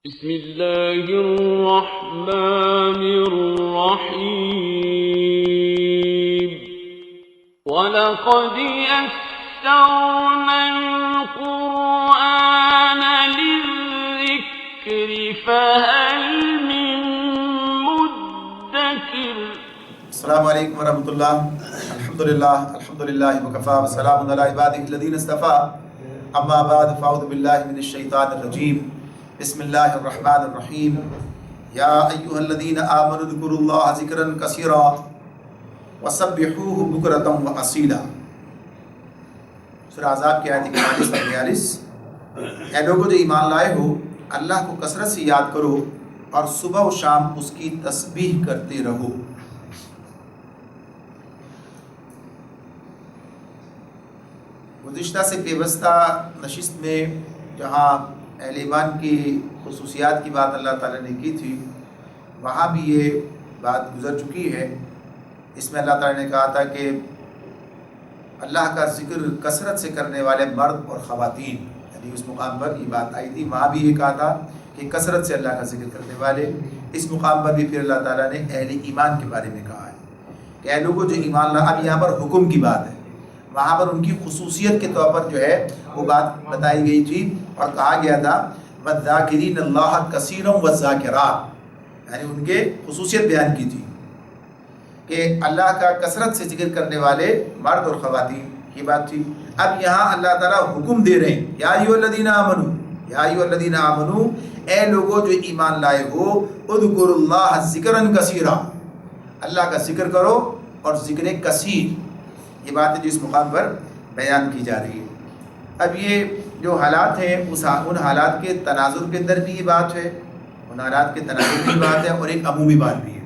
بسم اللہ الرحمن الرحیم وَلَقَدْ يَسَّرْنَا الْقُرْآنَ لِلذِّكْرِ فَهَلْ مِن مُّدَّكِرٍ۔ السلام علیکم ورحمۃ اللہ۔ الحمدللہ وکفیٰ وسلام علی عبادہ الذین اصطفیٰ، اما بعد فاعوذ باللہ من الشیطان الرجیم، بسم اللہ الرحمن الرحیم۔ یا ایھا الذین آمنوا اذکروا اللہ ذکرا کثیرا وسبحوہ بکرۃ واصیلا۔ سورہ احزاب کی آیت 41 اے لوگو جو ایمان لائے ہو، اللہ کو کثرت سے یاد کرو اور صبح و شام اس کی تسبیح کرتے رہو۔ گزشتہ سے پیوستہ نشست میں جہاں اہل ایمان کی خصوصیات کی بات اللہ تعالیٰ نے کی تھی، وہاں بھی یہ بات گزر چکی ہے۔ اس میں اللہ تعالیٰ نے کہا تھا کہ اللہ کا ذکر کثرت سے کرنے والے مرد اور خواتین، یعنی اس مقام پر یہ بات آئی تھی، وہاں بھی یہ کہا تھا کہ کثرت سے اللہ کا ذکر کرنے والے۔ اس مقام پر بھی پھر اللہ تعالیٰ نے اہل ایمان کے بارے میں کہا ہے کہ اے لوگوں جو ایمان لا۔ اب یہاں پر حکم کی بات ہے، وہاں پر ان کی خصوصیت کے طور پر جو ہے وہ بات بتائی گئی تھی اور کہا گیا تھا وَالذَّاكِرِينَ اللَّهَ كَثِيرًا وَالذَّاكِرَاتِ، یعنی ان کے خصوصیت بیان کی تھی کہ اللہ کا کثرت سے ذکر کرنے والے مرد اور خواتین، یہ بات تھی۔ اب یہاں اللہ تعالیٰ حکم دے رہے ہیں، یا ایھا الذین آمنوا، یا ایھا الذین آمنوا، اے لوگوں جو ایمان لائے ہو، اذکروا اللہ ذکرا کثیرا، اللہ کا ذکر کرو اور ذکر کثیر، یہ بات ہے جو اس مقام پر بیان کی جا رہی ہے۔ اب یہ جو حالات ہیں ان حالات کے تناظر کے اندر بھی یہ بات ہے، ان حالات کے تناظر کی بات ہے اور ایک عمومی بات بھی ہے۔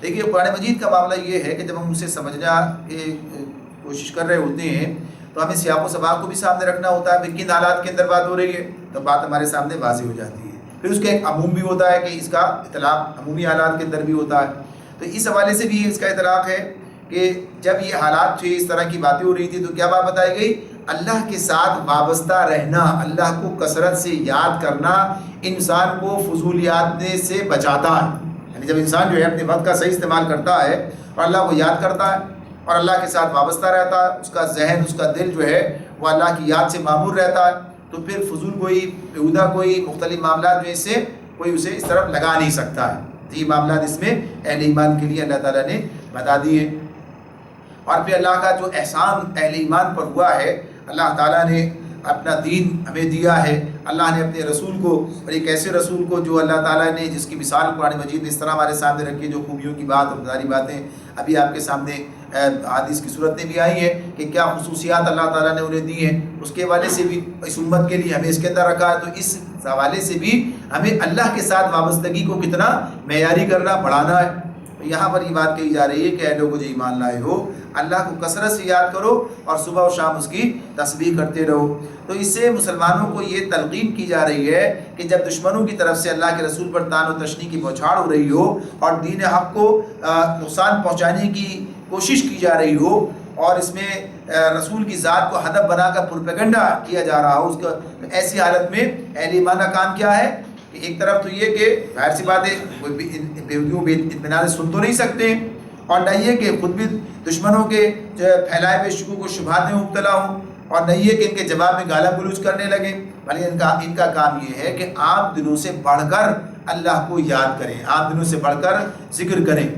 دیکھیے قرآن مجید کا معاملہ یہ ہے کہ جب ہم اسے سمجھنا کی کوشش کر رہے ہوتے ہیں تو ہمیں سیاق و سباق کو بھی سامنے رکھنا ہوتا ہے، کن حالات کے اندر بات ہو رہی ہے تو بات ہمارے سامنے واضح ہو جاتی ہے۔ پھر اس کا ایک عموم بھی ہوتا ہے کہ اس کا اطلاق عمومی حالات کے اندر بھی ہوتا ہے، تو اس حوالے سے بھی اس کا اطلاق ہے کہ جب یہ حالات تھے، اس طرح کی باتیں ہو رہی تھی تو کیا بات بتائی گئی؟ اللہ کے ساتھ وابستہ رہنا، اللہ کو کثرت سے یاد کرنا انسان کو فضولیات سے بچاتا ہے۔ یعنی جب انسان جو ہے اپنے وقت کا صحیح استعمال کرتا ہے اور اللہ کو یاد کرتا ہے اور اللہ کے ساتھ وابستہ رہتا ہے، اس کا ذہن، اس کا دل جو ہے وہ اللہ کی یاد سے معمور رہتا ہے، تو پھر فضول کوئی بیہودہ کوئی مختلف معاملات جو اس سے کوئی اسے اس طرف لگا نہیں سکتا ہے۔ تو یہ معاملات اس میں اہل ایمان کے لیے اللہ تعالیٰ نے بتا دیے۔ اور پھر اللہ کا جو احسان اہل ایمان پر ہوا ہے، اللہ تعالیٰ نے اپنا دین ہمیں دیا ہے، اللہ نے اپنے رسول کو، اور ایک ایسے رسول کو جو اللہ تعالیٰ نے جس کی مثال قرآن مجید نے اس طرح ہمارے سامنے رکھی، جو خوبیوں کی بات اور ساری باتیں ابھی آپ کے سامنے حدیث کی صورت میں بھی آئی ہیں کہ کیا خصوصیات اللہ تعالیٰ نے انہیں دی ہیں، اس کے حوالے سے بھی اس امت کے لیے ہمیں اس کے اندر رکھا ہے۔ تو اس حوالے سے بھی ہمیں اللہ کے ساتھ وابستگی کو کتنا معیاری کرنا، بڑھانا ہے۔ یہاں پر یہ بات کہی جا رہی ہے کہ اے لوگوں جو ایمان لائے ہو، اللہ کو کثرت سے یاد کرو اور صبح و شام اس کی تسبیح کرتے رہو۔ تو اس سے مسلمانوں کو یہ تلقین کی جا رہی ہے کہ جب دشمنوں کی طرف سے اللہ کے رسول پر طعن و تشنیع کی بوچھاڑ ہو رہی ہو اور دین حق کو نقصان پہنچانے کی کوشش کی جا رہی ہو اور اس میں رسول کی ذات کو ہدف بنا کر پروپیگنڈا کیا جا رہا ہو، اس کا ایسی حالت میں اہل ایمان کا کام کیا ہے کہ ایک طرف تو یہ کہ ظاہر سی بات ہے اطمینان سن تو نہیں سکتے، اور نہ یہ کہ خود بھی دشمنوں کے پھیلائے ہوئے شکوک و شبہات میں مبتلا ہوں، اور نہ یہ کہ ان کے جواب میں گالا گلوچ کرنے لگے، بلکہ ان کا کام یہ ہے کہ عام دنوں سے بڑھ کر اللہ کو یاد کریں، عام دنوں سے بڑھ کر ذکر کریں۔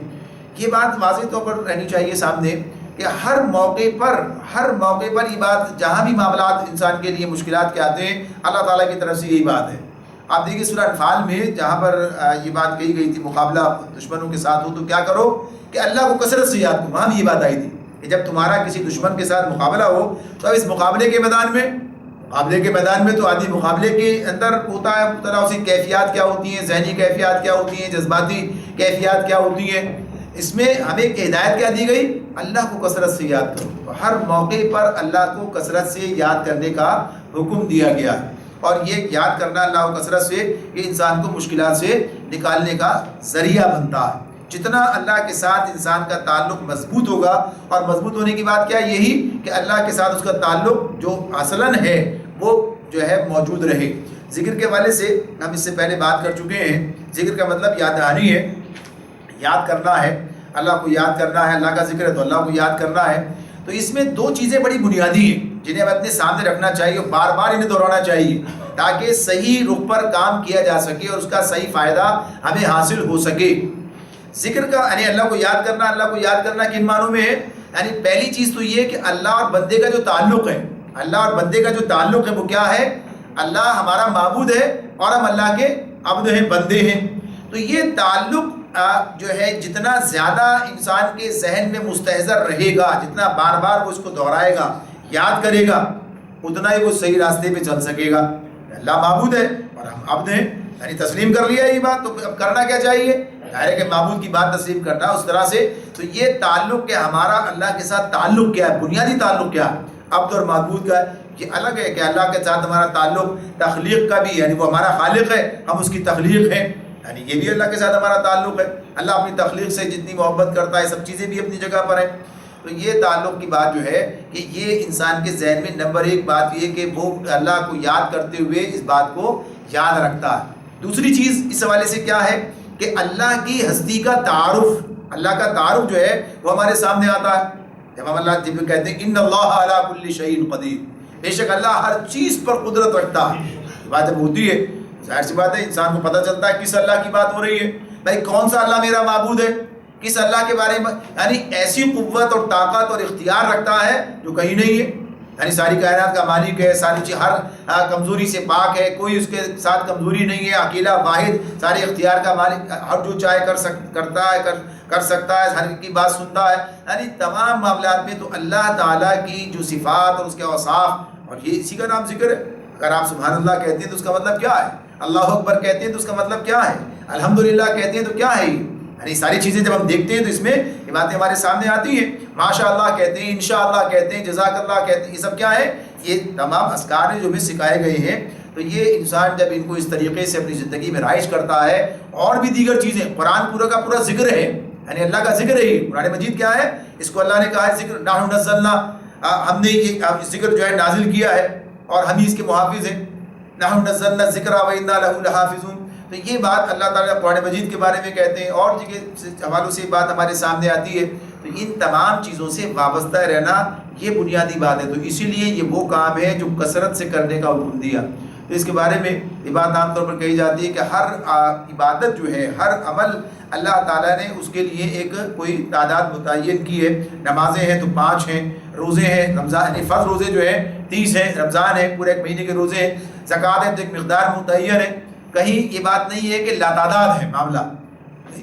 یہ بات واضح طور پر رہنی چاہیے سامنے کہ ہر موقع پر یہ بات، جہاں بھی معاملات انسان کے لیے مشکلات کے آتے ہیں، اللہ تعالیٰ کی طرف سے یہی بات ہے۔ آپ دیکھیے سورہ انفال میں جہاں پر یہ بات کہی گئی تھی مقابلہ دشمنوں کے ساتھ ہو تو کیا کرو کہ اللہ کو کثرت سے یاد کرو، وہاں بھی یہ بات آئی تھی کہ جب تمہارا کسی دشمن کے ساتھ مقابلہ ہو تو اب اس مقابلے کے میدان میں تو آدمی مقابلے کے اندر ہوتا ہے مبتلا، اس کی کیفیات کیا ہوتی ہیں، ذہنی کیفیات کیا ہوتی ہیں، جذباتی کیفیات کیا ہوتی ہیں۔ اس میں ہمیں ایک ہدایت کیا دی گئی؟ اللہ کو کثرت سے یاد کرو، تو ہر موقع پر اللہ کو کثرت سے یاد کرنے کا حکم دیا گیا ہے، اور یہ یاد کرنا اللہ کو کثرت سے یہ انسان کو مشکلات سے نکالنے کا ذریعہ بنتا ہے۔ جتنا اللہ کے ساتھ انسان کا تعلق مضبوط ہوگا، اور مضبوط ہونے کی بات کیا ہے؟ یہی کہ اللہ کے ساتھ اس کا تعلق جو اصلاً ہے وہ جو ہے موجود رہے۔ ذکر کے حوالے سے ہم اس سے پہلے بات کر چکے ہیں. ذکر کا مطلب یاد دہانی ہے، یاد کرنا ہے، اللہ کو یاد کرنا ہے. اللہ کا ذکر ہے تو اللہ کو یاد کرنا ہے. تو اس میں دو چیزیں بڑی بنیادی ہیں جنہیں ہمیں اپنے سامنے رکھنا چاہیے اور بار بار انہیں دہرانا چاہیے تاکہ صحیح رخ پر کام کیا جا سکے اور اس کا صحیح فائدہ ہمیں حاصل ہو سکے. ذکر کا یعنی اللہ کو یاد کرنا. اللہ کو یاد کرنا کن معنوں میں ہے؟ یعنی پہلی چیز تو یہ کہ اللہ اور بندے کا جو تعلق ہے، اللہ اور بندے کا جو تعلق ہے وہ کیا ہے؟ اللہ ہمارا معبود ہے اور ہم اللہ کے عبد ہیں، بندے ہیں. تو یہ تعلق جو ہے جتنا زیادہ انسان کے ذہن میں مستحضر رہے گا، جتنا بار بار وہ اس کو دہرائے گا، یاد کرے گا، اتنا ہی وہ صحیح راستے پہ چل سکے گا. اللہ معبود ہے اور ہم عبد ہیں، یعنی تسلیم کر لیا یہ بات. تو اب کرنا کیا چاہیے؟ ظاہر ہے کہ معبود کی بات تسلیم کرنا اس طرح سے. تو یہ تعلق کہ ہمارا اللہ کے ساتھ تعلق کیا ہے، بنیادی تعلق کیا ہے عبد اور معبود کا ہے. یہ الگ ہے کہ اللہ کے ساتھ ہمارا تعلق تخلیق کا بھی، یعنی وہ ہمارا خالق ہے، ہم اس کی تخلیق ہیں، یعنی یہ بھی اللہ کے ساتھ ہمارا تعلق ہے. اللہ اپنی تخلیق سے جتنی محبت کرتا ہے، سب چیزیں بھی اپنی جگہ پر ہیں. تو یہ تعلق کی بات جو ہے کہ یہ انسان کے ذہن میں نمبر ایک بات یہ کہ وہ اللہ کو یاد کرتے ہوئے اس بات کو یاد رکھتا ہے. دوسری چیز اس حوالے سے کیا ہے کہ اللہ کی ہستی کا تعارف، اللہ کا تعارف جو ہے وہ ہمارے سامنے آتا ہے. جب ہم اللہ جب کہتے ہیں ان اللہ علی کل شیء قدیر، بے شک اللہ ہر چیز پر قدرت رکھتا ہے. یہ بات جب ہوتی ہے ظاہر سی بات ہے انسان کو پتہ چلتا ہے کس اللہ کی بات ہو رہی ہے. بھائی کون سا اللہ میرا معبود ہے، کس اللہ کے بارے میں، یعنی ایسی قوت اور طاقت اور اختیار رکھتا ہے جو کہیں نہیں ہے. یعنی ساری کائنات کا مالک ہے، ساری چیز ہر کمزوری سے پاک ہے، کوئی اس کے ساتھ کمزوری نہیں ہے، اکیلا واحد سارے اختیار کا مالک، ہر جو چاہے کر سکتا ہے، ہر کی بات سنتا ہے. یعنی تمام معاملات میں تو اللہ تعالیٰ کی جو صفات اور اس کے اوصاف، اور یہ اسی کا نام ذکر ہے. اگر آپ سبحان اللہ کہتے ہیں تو اس کا مطلب کیا ہے؟ اللہ اکبر کہتے ہیں تو اس کا مطلب کیا ہے؟ الحمدللہ کہتے ہیں تو کیا ہے؟ یعنی ساری چیزیں جب ہم دیکھتے ہیں تو اس میں یہ باتیں ہمارے سامنے آتی ہیں. ماشاء اللہ کہتے ہیں، انشاء اللہ کہتے ہیں، جزاک اللہ کہتے ہیں. یہ سب کیا ہے؟ یہ تمام اذکار ہیں جو ہمیں سکھائے گئے ہیں. تو یہ انسان جب ان کو اس طریقے سے اپنی زندگی میں رائج کرتا ہے، اور بھی دیگر چیزیں، قرآن پورا کا پورا ذکر ہے، یعنی اللہ کا ذکر ہے. یہ قرآن مجید کیا ہے؟ اس کو اللہ نے کہا ہے ذکر، نحن نزلنا، ہم نے یہ ذکر جو ہے نازل کیا ہے اور ہم ہی اس کے محافظ ہیں. نحن نزلنا الذکر وإنا لہ لحافظون. تو یہ بات اللہ تعالیٰ قرآن مجید کے بارے میں کہتے ہیں، اور جگہ حوالوں سے بات ہمارے سامنے آتی ہے. تو ان تمام چیزوں سے وابستہ رہنا یہ بنیادی بات ہے. تو اسی لیے یہ وہ کام ہے جو کثرت سے کرنے کا حکم دیا. تو اس کے بارے میں یہ بات عام طور پر کہی جاتی ہے کہ ہر عبادت جو ہے، ہر عمل اللہ تعالیٰ نے اس کے لیے ایک کوئی تعداد متعین کی ہے. نمازیں ہیں تو 5 ہیں، روزے ہیں، رمضان یعنی فرض روزے جو ہیں 30 ہیں، رمضان ہے پورے ایک مہینے کے روزے ہیں، زکوٰۃ ہے تو ایک مقدار متعین ہے. کہیں یہ بات نہیں ہے کہ لاتعداد ہے معاملہ.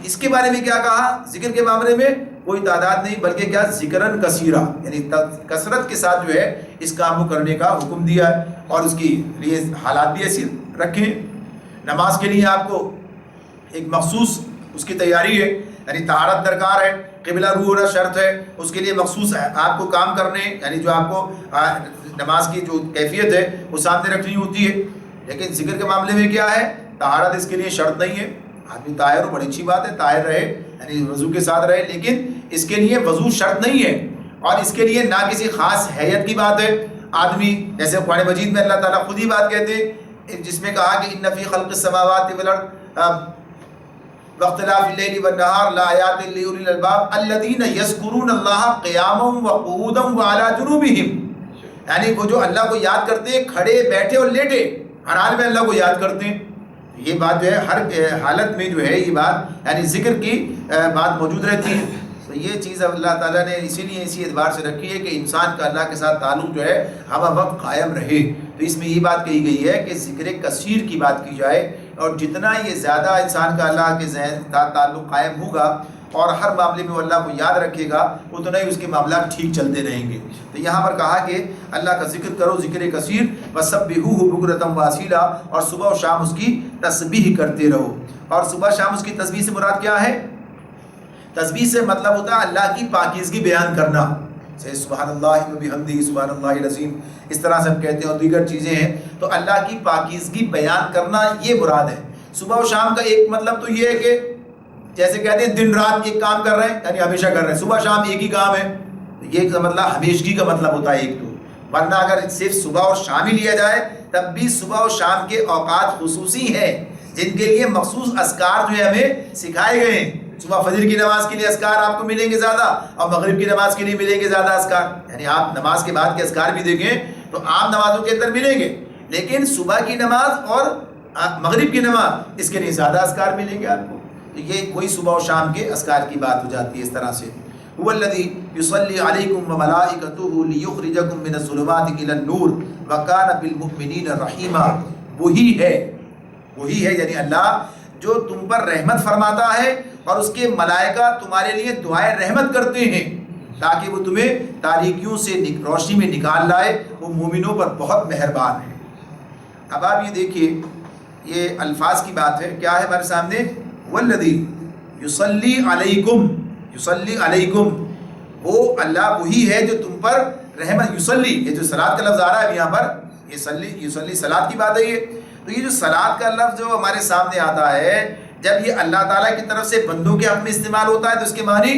اس کے بارے میں کیا کہا؟ ذکر کے معاملے میں کوئی تعداد نہیں، بلکہ کیا ذکرن کثیرہ، یعنی کثرت کے ساتھ جو ہے اس کام کو کرنے کا حکم دیا ہے. اور اس کی لیے حالات بھی ایسے رکھیں. نماز کے لیے آپ کو ایک مخصوص اس کی تیاری ہے، یعنی طہارت درکار ہے، قبلہ روح ہونا شرط ہے، اس کے لیے مخصوص ہے آپ کو کام کرنے، یعنی جو آپ کو نماز کی جو کیفیت ہے وہ سامنے رکھنی ہوتی ہے. لیکن ذکر کے معاملے میں کیا ہے؟ طہارت اس کے لیے شرط نہیں ہے. آدمی طاہر ہو، بڑی اچھی بات ہے، طاہر رہے، یعنی وضو کے ساتھ رہے، لیکن اس کے لیے وضو شرط نہیں ہے. اور اس کے لیے نہ کسی خاص حیت کی بات ہے. آدمی جیسے قرآن مجید میں اللہ تعالیٰ خود ہی بات کہتے ہیں، جس میں کہا کہ ان فی خلق السماوات والارض واختلاف اللیل والنہار لآیات لأولی الالباب الذین یذکرون اللہ قیاما وقعودا وعلی جنوبہم. یعنی وہ جو اللہ کو یاد کرتے ہیں کھڑے، بیٹھے اور لیٹے، ہر حال میں اللہ کو یاد کرتے ہیں. یہ بات جو ہے ہر حالت میں جو ہے یہ بات یعنی ذکر کی بات موجود رہتی ہے. تو یہ چیز اللہ تعالیٰ نے اسی لیے اسی اعتبار سے رکھی ہے کہ انسان کا اللہ کے ساتھ تعلق جو ہے ہر وقت قائم رہے. تو اس میں یہ بات کہی گئی ہے کہ ذکر کثیر کی بات کی جائے، اور جتنا یہ زیادہ انسان کا اللہ کے ذہن کا تعلق قائم ہوگا اور ہر معاملے میں وہ اللہ کو یاد رکھے گا، اتنا ہی اس کے معاملات ٹھیک چلتے رہیں گے. تو یہاں پر کہا کہ اللہ کا ذکر کرو، ذکر کثیر، وسبحوہ بکرۃ واسیلا، اور صبح و شام اس کی تسبیح کرتے رہو. اور صبح شام اس کی تسبیح سے مراد کیا ہے؟ تسبیح سے مطلب ہوتا ہے اللہ کی پاکیزگی بیان کرنا، جیسے سبحان اللہ وبحمدہ سبحان اللہ العظیم، اس طرح سے ہم کہتے ہیں، اور دیگر چیزیں ہیں. تو اللہ کی پاکیزگی بیان کرنا یہ مراد ہے. صبح و شام کا ایک مطلب تو یہ ہے کہ جیسے کہتے ہیں دن رات ایک کام کر رہے ہیں، یعنی ہمیشہ کر رہے ہیں، صبح شام ایک ہی کام ہے. یہ مطلب ہمیشگی کا مطلب ہوتا ہے ایک. ورنہ اگر صرف صبح اور شام ہی لیا جائے تب بھی صبح اور شام کے اوقات خصوصی ہیں جن کے لیے مخصوص اذکار جو ہے ہمیں سکھائے گئے ہیں. صبح فجر کی نماز کے لیے اذکار آپ کو ملیں گے زیادہ اور مغرب کی نماز کے لیے ملیں گے زیادہ اذکار. یعنی آپ نماز کے بعد کے اذکار بھی دیکھیں تو عام نمازوں کے اندر ملیں گے، لیکن صبح کی نماز اور مغرب کی نماز اس کے لیے زیادہ اذکار ملیں گے آپ کو. تو یہ کوئی صبح اور شام کے اذکار کی بات ہو جاتی ہے اس طرح سے. هو الذي يصلي عليكم وملائكته ليخرجكم من الظلمات الى النور وكان بالمؤمنين رحيما. وہی ہے یعنی اللہ جو تم پر رحمت فرماتا ہے اور اس کے ملائکہ تمہارے لیے دعائیں رحمت کرتے ہیں تاکہ وہ تمہیں تاریکیوں سے روشنی میں نکال لائے. وہ مومنوں پر بہت مہربان ہے. اب آپ یہ دیکھیے یہ الفاظ کی بات ہے، کیا ہے ہمارے سامنے؟ والذی یصلی علیکم. یصلی علیکم، وہ اللہ وہی ہے جو تم پر رحمت. یصلی، یہ جو صلاۃ کا لفظ آ رہا ہے اب یہاں پر، یہ یصلی صلاۃ کی بات ہے یہ. تو یہ جو صلاۃ کا لفظ جو ہمارے سامنے آتا ہے جب یہ اللہ تعالیٰ کی طرف سے بندوں کے حق میں استعمال ہوتا ہے تو اس کے معنی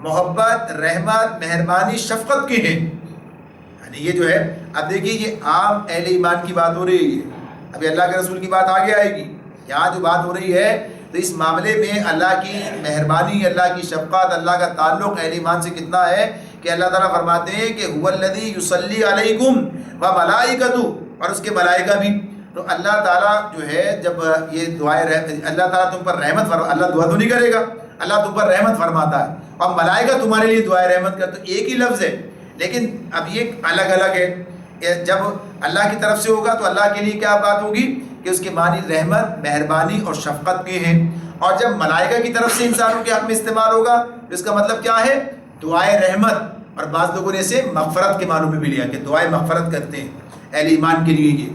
محبت، رحمت، مہربانی، شفقت کے ہیں. یعنی یہ جو ہے اب دیکھیے یہ عام اہل ایمان کی بات ہو رہی ہے، ابھی اللہ کے رسول کی بات آگے آئے گی. یہاں جو بات ہو رہی ہے تو اس معاملے میں اللہ کی مہربانی، اللہ کی شفقت، اللہ کا تعلق اہل ایمان سے کتنا ہے کہ اللہ تعالیٰ فرماتے ہیں کہ هو الذی یصلی علیکم وملائکتہ، اور اس کے ملائکہ بھی. تو اللہ تعالیٰ جو ہے جب یہ دعائیں اللہ تعالیٰ تم پر رحمت اللہ دعا تو نہیں کرے گا، اللہ تم پر رحمت فرماتا ہے اور ملائکہ تمہارے لیے دعائیں رحمت کرتے. تو ایک ہی لفظ ہے لیکن اب یہ الگ الگ ہے. جب اللہ کی طرف سے ہوگا تو اللہ کے لیے کیا بات ہوگی کہ اس کے معنی رحمت، مہربانی اور شفقت کے ہیں، اور جب ملائکہ کی طرف سے انسانوں کے حق میں استعمال ہوگا تو اس کا مطلب کیا ہے؟ دعائے رحمت. اور بعض لوگوں نے اسے مغفرت کے معنوں میں بھی لیا کہ دعائے مغفرت کرتے ہیں اہل ایمان کے لیے، یہ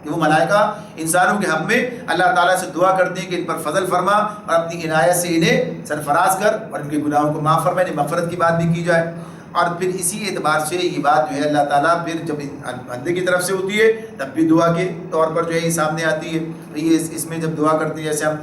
کہ وہ ملائکہ انسانوں کے حق میں اللہ تعالیٰ سے دعا کرتے ہیں کہ ان پر فضل فرما اور اپنی عنایت سے انہیں سرفراز کر اور ان کے گناہوں کو معاف فرما. مغفرت کی بات بھی کی جائے. اور پھر اسی اعتبار سے یہ بات جو ہے اللہ تعالیٰ پھر جب بندے کی طرف سے ہوتی ہے تب بھی دعا کے طور پر جو ہے یہ سامنے آتی ہے. تو یہ اس میں جب دعا کرتے ہیں جیسے ہم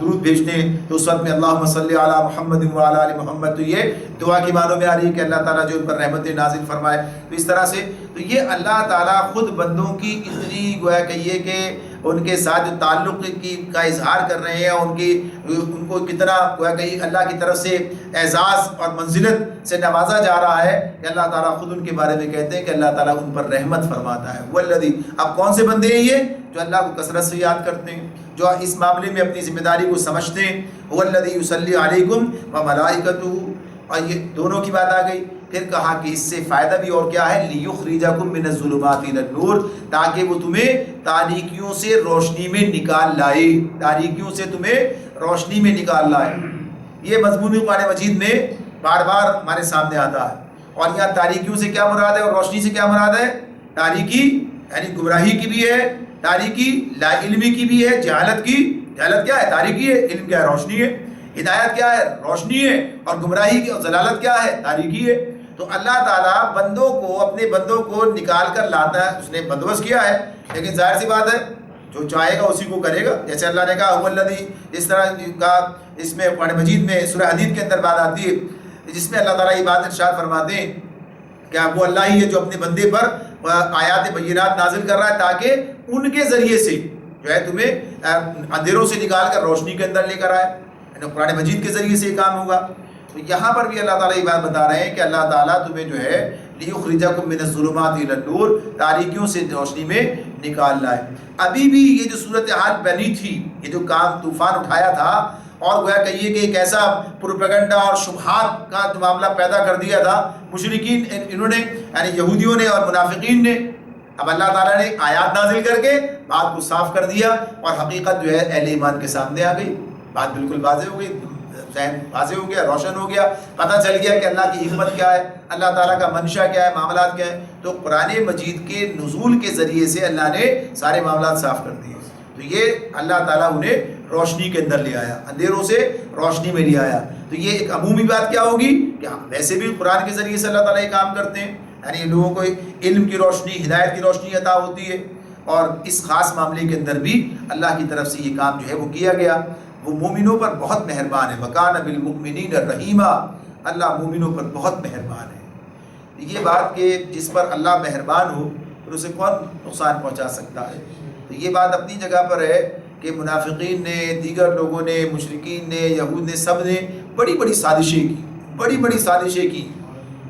درود بھیجتے ہیں تو اس وقت میں اللہم صلی علی محمد وعلی آل محمد، تو یہ دعا کے معنوں میں آ رہی ہے کہ اللہ تعالیٰ جو ان پر رحمت نازل فرمائے. تو اس طرح سے تو یہ اللہ تعالیٰ خود بندوں کی اتنی گویا کہیے کہ ان کے ساتھ جو تعلق کا اظہار کر رہے ہیں، ان کو کتنا گویا کہ اللہ کی طرف سے اعزاز اور منزلت سے نوازا جا رہا ہے کہ اللہ تعالیٰ خود ان کے بارے میں کہتے ہیں کہ اللہ تعالیٰ ان پر رحمت فرماتا ہے. والذی، اب کون سے بندے ہیں یہ؟ جو اللہ کو کثرت سے یاد کرتے ہیں، جو اس معاملے میں اپنی ذمہ داری کو سمجھتے ہیں. والذی یصلی علیکم وملائکتہ، اور یہ دونوں کی بات آ گئی. پھر کہا کہ اس سے فائدہ بھی اور کیا ہے؟ لیخرجکم من الظلمات الی النور، تاکہ وہ تمہیں تاریکیوں سے روشنی میں نکال لائے. تاریکیوں سے تمہیں روشنی میں نکال لائے. یہ مضمون قرآن مجید میں بار بار ہمارے سامنے آتا ہے. اور یہاں تاریکیوں سے کیا مراد ہے اور روشنی سے کیا مراد ہے؟ تاریکی یعنی گمراہی کی بھی ہے، تاریکی لا علمی کی بھی ہے، جہالت کی. جہالت کیا ہے؟ تاریکی ہے. علم کیا ہے؟ روشنی ہے. ہدایت کیا ہے؟ روشنی ہے. اور گمراہی کی اور ضلالت کیا ہے؟ تاریکی ہے. تو اللہ تعالیٰ بندوں کو، اپنے بندوں کو نکال کر لاتا ہے. اس نے بندوبست کیا ہے، لیکن ظاہر سی بات ہے جو چاہے گا اسی کو کرے گا. جیسے اللہ نے کہا هو الذی، اس طرح کا اس میں قرآن مجید میں سورہ حدید کے اندر بات آتی ہے جس میں اللہ تعالیٰ یہ بات ارشاد فرماتے ہیں کہ وہ اللہ ہی ہے جو اپنے بندے پر آیات بینات نازل کر رہا ہے تاکہ ان کے ذریعے سے جو ہے تمہیں اندھیروں سے نکال کر روشنی کے اندر لے کر آئے. قرآن مجید کے ذریعے سے یہ کام ہوگا. تو یہاں پر بھی اللہ تعالیٰ یہ بات بتا رہے ہیں کہ اللہ تعالیٰ تمہیں جو ہے لیخرجکم من الظلمات الی النور، تاریکیوں سے روشنی میں نکال لائے. ابھی بھی یہ جو صورتحال بنی تھی، یہ جو کام طوفان اٹھایا تھا اور گویا کہیے کہ ایک ایسا پروپیگنڈا اور شبہات کا جو معاملہ پیدا کر دیا تھا مشرکین، انہوں نے یعنی یہودیوں نے اور منافقین نے. اب اللہ تعالیٰ نے آیات نازل کر کے بات کو صاف کر دیا اور حقیقت جو ہے اہل ایمان کے سامنے آ گئی. بات بالکل واضح ہو گئی، ذہن واضح ہو گیا، روشن ہو گیا، پتہ چل گیا کہ اللہ کی حکمت کیا ہے، اللہ تعالیٰ کا منشا کیا ہے، معاملات کیا ہے. تو قرآن مجید کے نزول کے ذریعے سے اللہ نے سارے معاملات صاف کر دیے. تو یہ اللہ تعالیٰ انہیں روشنی کے اندر لے آیا، اندھیروں سے روشنی میں لے آیا. تو یہ ایک عمومی بات کیا ہوگی کہ ویسے بھی قرآن کے ذریعے سے اللہ تعالیٰ یہ کام کرتے ہیں، یعنی لوگوں کو علم کی روشنی، ہدایت کی روشنی عطا ہوتی ہے. اور اس خاص معاملے کے اندر بھی اللہ کی طرف سے یہ کام جو ہے وہ کیا گیا. وہ مومنوں پر بہت مہربان ہے. وَكَانَ بِالْمُؤْمِنِينَ رَحِيمًا، اللہ مومنوں پر بہت مہربان ہے. یہ بات کہ جس پر اللہ مہربان ہو پھر اسے کون نقصان پہنچا سکتا ہے. تو یہ بات اپنی جگہ پر ہے کہ منافقین نے، دیگر لوگوں نے، مشرکین نے، یہود نے، سب نے بڑی بڑی سازشیں کی.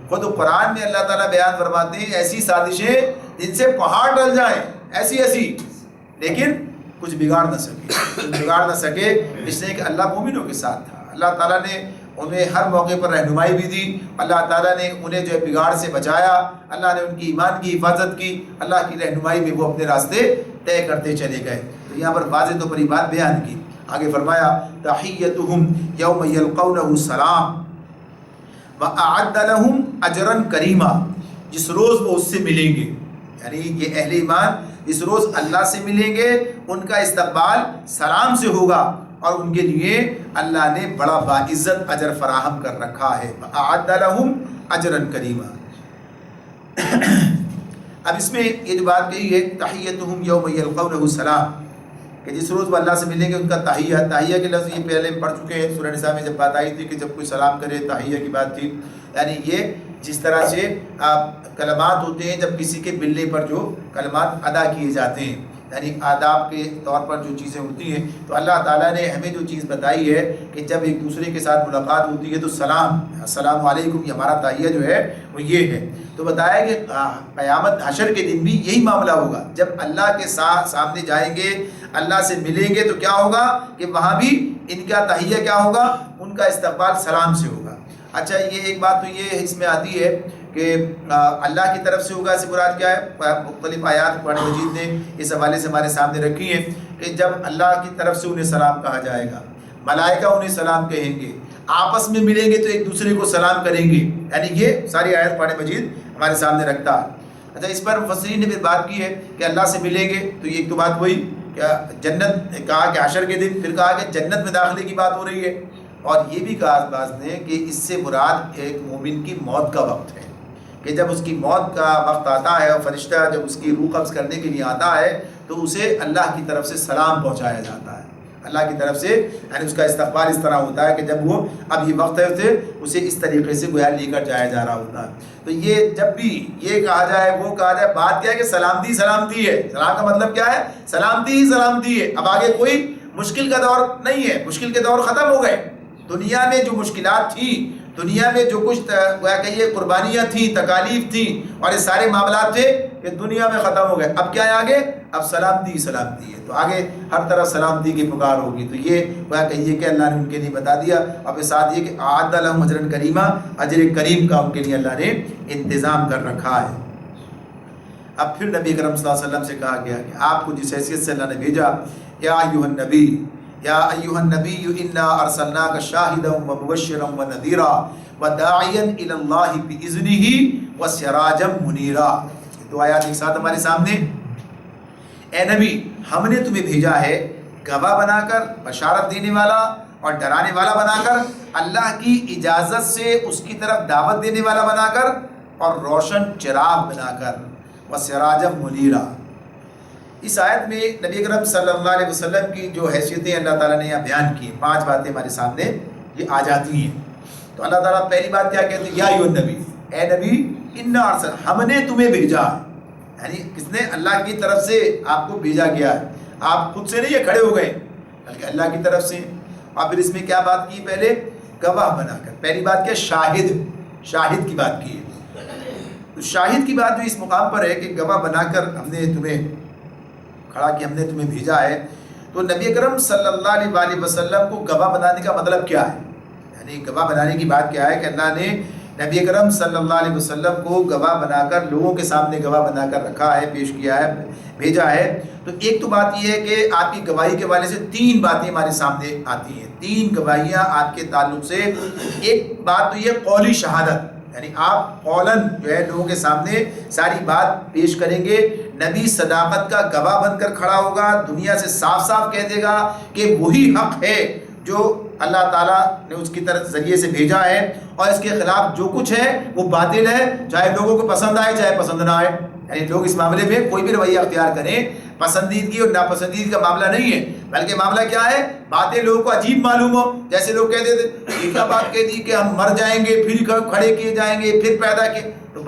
خود قرآن میں اللہ تعالیٰ بیان فرماتے ہیں ایسی سازشیں جن سے پہاڑ ڈل جائیں، ایسی، لیکن کچھ بگاڑ نہ سکے اس لیے کہ اللہ مومنوں کے ساتھ تھا. اللہ تعالیٰ نے انہیں ہر موقع پر رہنمائی بھی دی. اللہ تعالیٰ نے انہیں جو ہے بگاڑ سے بچایا. اللہ نے ان کی ایمان کی حفاظت کی. اللہ کی رہنمائی میں وہ اپنے راستے طے کرتے چلے گئے. تو یہاں پر واضح طور پر یہ بات بیان کی. آگے فرمایا تحیتہم یوم یلقونہ سلام وَأَعَدَّ لَهُمْ أَجْرًا كَرِيمًا. جس روز وہ اس سے ملیں گے، یعنی یہ اہل ایمان جس روز اللہ سے ملیں گے ان کا استقبال سلام سے ہوگا اور ان کے لیے اللہ نے بڑا باعزت اجر فراہم کر رکھا ہے. وَأَعَدَّ لَهُمْ أَجْرًا كَرِيمًا. اب اس میں یہ جو بات کہی ہے تحیتہم یوم یلقونہ سلام، کہ جس روز وہ اللہ سے ملیں گے ان کا تحیہ کے لفظ یہ پہلے پڑھ چکے ہیں سورہ نساء میں جب بات آئی تھی کہ جب کوئی سلام کرے تحیہ کی بات تھی. یعنی یہ جس طرح سے کلمات ہوتے ہیں جب کسی کے ملنے پر جو کلمات ادا کیے جاتے ہیں، یعنی آداب کے طور پر جو چیزیں ہوتی ہیں، تو اللہ تعالیٰ نے ہمیں جو چیز بتائی ہے کہ جب ایک دوسرے کے ساتھ ملاقات ہوتی ہے تو السلام علیکم، یہ ہمارا تحیہ جو ہے وہ یہ ہے. تو بتایا کہ قیامت حشر کے دن بھی یہی معاملہ ہوگا. جب اللہ کے ساتھ سامنے جائیں گے، اللہ سے ملیں گے تو کیا ہوگا کہ وہاں بھی ان کا تحیہ کیا ہوگا، ان کا استقبال سلام سے ہوگا. اچھا یہ ایک بات تو یہ اس میں آتی ہے کہ اللہ کی طرف سے ہوگا، اس سے مراد کیا ہے؟ مختلف آیات قرآن مجید نے اس حوالے سے ہمارے سامنے رکھی ہیں کہ جب اللہ کی طرف سے انہیں سلام کہا جائے گا، ملائکہ انہیں سلام کہیں گے، آپس میں ملیں گے تو ایک دوسرے کو سلام کریں گے. یعنی یہ ساری آیات قرآن مجید ہمارے سامنے رکھتا ہے. اچھا اس پر مفسرین نے پھر بات کی ہے کہ اللہ سے ملیں گے تو یہ ایک تو بات وہی کہ جنت کہا کہ حشر کے دن، پھر کہا کہ جنت میں داخلے کی بات ہو رہی ہے، اور یہ بھی کہا بعض نے کہ اس سے مراد ایک مومن کی موت کا وقت ہے کہ جب اس کی موت کا وقت آتا ہے اور فرشتہ جب اس کی روح قبض کرنے کے لیے آتا ہے تو اسے اللہ کی طرف سے سلام پہنچایا جاتا ہے. اللہ کی طرف سے یعنی اس کا استقبال اس طرح ہوتا ہے کہ جب وہ اب یہ وقت ہے اسے اس طریقے سے گویا لے کر جایا جا رہا ہوتا ہے. تو یہ جب بھی یہ کہا جائے وہ کہا جائے، بات کیا ہے کہ سلامتی ہے. سلام کا مطلب کیا ہے؟ سلامتی ہے. اب آگے کوئی مشکل کا دور نہیں ہے، مشکل کے دور ختم ہو گئے. دنیا میں جو مشکلات تھیں، دنیا میں جو کچھ کہیے قربانیاں تھیں، تکالیف تھیں اور یہ سارے معاملات تھے کہ دنیا میں ختم ہو گئے. اب کیا ہے آگے؟ اب سلامتی ہے. تو آگے ہر طرف سلامتی کی پکار ہوگی. تو یہ کہیے کہ اللہ نے ان کے لیے بتا دیا. اب ساتھ یہ کہ اعد لہم اجرا کریما، اجر کریم کا ان کے لیے اللہ نے انتظام کر رکھا ہے. اب پھر نبی کرم صلی اللہ علیہ وسلم سے کہا گیا کہ آپ کو جس حیثیت سے اللہ نے بھیجا، یا ایھا النبی انا ارسلناک شاہدا ومبشرا ونذیرا وداعیا الی اللہ باذنہ وسراجا منیرا. دو آیات ایک ساتھ ہمارے سامنے. اے نبی، ہم نے تمہیں بھیجا ہے گواہ بنا کر، بشارت دینے والا اور ڈرانے والا بنا کر، اللہ کی اجازت سے اس کی طرف دعوت دینے والا بنا کر، اور روشن چراغ بنا کر، وسراجا منیرا. اس آیت میں نبی اکرم صلی اللہ علیہ وسلم کی جو حیثیتیں اللہ تعالیٰ نے یہاں بیان کی ہیں، 5 باتیں ہمارے سامنے یہ آ جاتی ہیں. تو اللہ تعالیٰ پہلی بات کیا کہتے ہیں؟ یا ایھا النبی، اے نبی، انا ارسل، ہم نے تمہیں بھیجا. یعنی کس نے؟ اللہ کی طرف سے آپ کو بھیجا گیا ہے. آپ خود سے نہیں یہ کھڑے ہو گئے بلکہ اللہ کی طرف سے. اور پھر اس میں کیا بات کی؟ پہلے گواہ بنا کر. پہلی بات کیا؟ شاہد کی بات کی ہے. تو شاہد کی بات جو اس مقام پر ہے کہ گواہ بنا کر ہم نے تمہیں کھڑا کہ ہم نے تمہیں بھیجا ہے. تو نبی اکرم صلی اللہ علیہ وسلم کو گواہ بنانے کا مطلب کیا ہے؟ یعنی گواہ بنانے کی بات کیا ہے کہ اللہ نے نبی اکرم صلی اللہ علیہ وسلم کو گواہ بنا کر، لوگوں کے سامنے گواہ بنا کر رکھا ہے، پیش کیا ہے، بھیجا ہے. تو ایک تو بات یہ ہے کہ آپ کی گواہی کے حوالے سے 3 باتیں ہمارے سامنے آتی ہیں. 3 گواہیاں آپ کے تعلق سے. ایک بات تو یہ قولی شہادت، یعنی آپ قولاً جو ہے لوگوں کے سامنے ساری بات پیش کریں گے. نبی صداقت کا گواہ بن کر کھڑا ہوگا، دنیا سے صاف صاف کہہ دے گا کہ وہی حق ہے جو اللہ تعالیٰ نے اس کی طرف ذریعے سے بھیجا ہے، اور اس کے خلاف جو کچھ ہے وہ باطل ہے، چاہے لوگوں کو پسند آئے چاہے پسند نہ آئے. یعنی لوگ اس معاملے میں کوئی بھی رویہ اختیار کریں، پسندیدگی اور ناپسندیدگی کا معاملہ نہیں ہے، بلکہ معاملہ کیا ہے؟ باتیں لوگوں کو عجیب معلوم ہو. جیسے لوگ کہتے تھے یہ کیا بات کہہ دی کہ ہم مر جائیں گے پھر کھڑے کیے جائیں گے پھر پیدا کیے. تو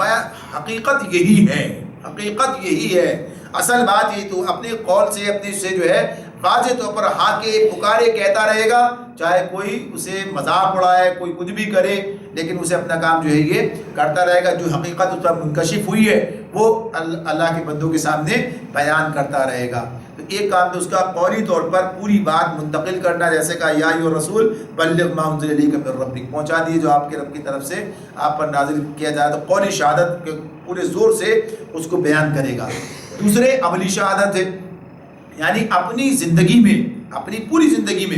حقیقت یہی ہے، حقیقت یہی ہے، اصل بات یہی. تو اپنے قول سے اپنے سے جو ہے واضح طور پر ہاں کے پکارے کہتا رہے گا، چاہے کوئی اسے مذاق اڑائے، کوئی کچھ بھی کرے، لیکن اسے اپنا کام جو ہے یہ کرتا رہے گا. جو حقیقت اس پر منکشف ہوئی ہے وہ اللہ کے بندوں کے سامنے بیان کرتا رہے گا. تو ایک کام تو اس کا قولی طور پر پوری بات منتقل کرنا، جیسے کہا یا ایھا الرسول بلغ ما انزل الیک من ربک، پہنچا دیے جو آپ کے رب کی طرف سے آپ پر نازل کیا جائے. تو قولی شہادت کے پورے زور سے اس کو بیان کرے گا. دوسرے عملی شہادت ہے، یعنی اپنی زندگی میں، اپنی پوری زندگی میں